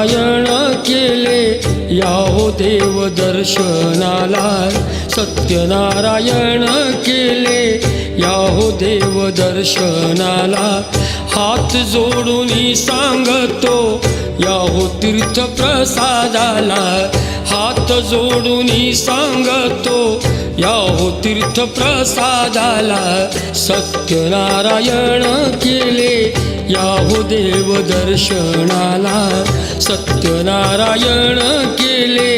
सत्यनारायण केले याहो देव दर्शनाला, सत्यनारायण केले याहो देव दर्शनाला। हात जोडूनी सांगतो याहो तीर्थ प्रसादाला, हात जोडूनी सांगतो याहो तीर्थ प्रसादाला। सत्यनारायण केले याहो देव दर्शनाला, सत्यनारायण केले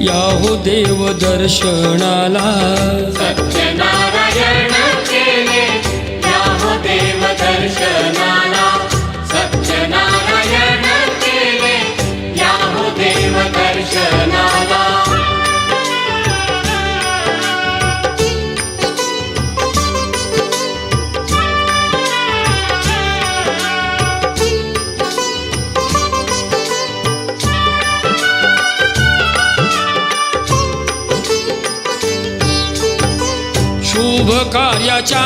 याहो देव दर्शनाला। सत्यनारायण केले याहो देव दर्शनाला, सत्यनारायण केले याहो देव दर्शनाला। शुभ कार्याच्या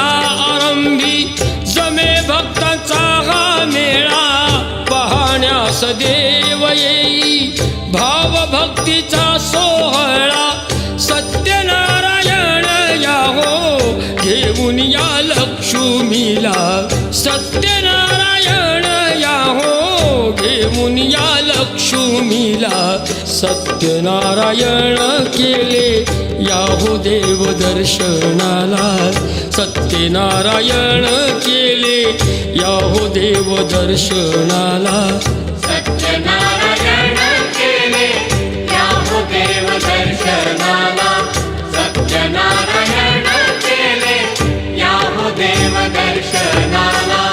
आरंभी जमे भक्तांचा हा मेळा, पाहण्यास देव येई भाव भक्तीचा सोहळा। सत्यनारायण याहो घेऊन या लक्ष्मीला, सत्यनारायण याहो घेऊन या लक्ष्मीला। सत्यनारायण केले याहो देव दर्शनाला, सत्यनारायण केले याहो देव दर्शनाला। सत्यनारायण केले याहो देव दर्शनाला, सत्यनारायण केले याहो देव दर्शनाला।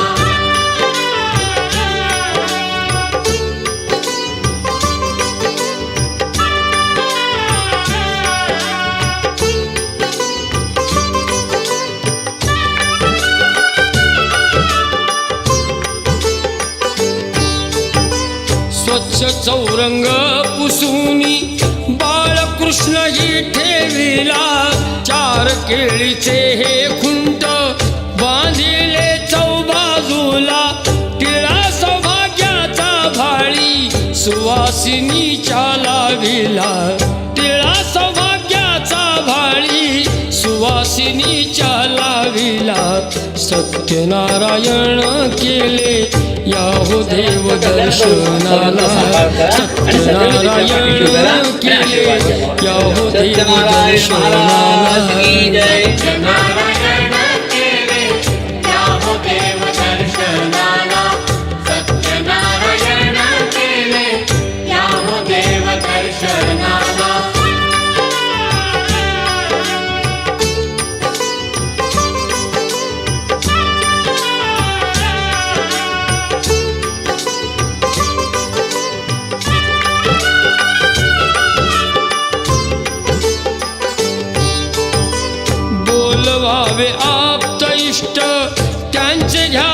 स्वच्छ चौरंग पुसूनी बाळकृष्ण ही ठेविला, चार केळीचे हे खुंट बांधिले चौबाजूला। टिळा सौभाग्याचा भाळी सुवासिनीच्या लाविला, टिळा सौभाग्याचा भाळी सुवासिनीच्या लाविला। सत्यनारायण केले याहो देव दर्शनाला, सत्यनारायण केले याहो देव दर्शनाला। सत्यनारायण केले याहो देव दर्शनाला, सत्यनारायण केले याहो देव दर्शनाला। बोलवावे आप्त इष्ट त्यांचे घ्या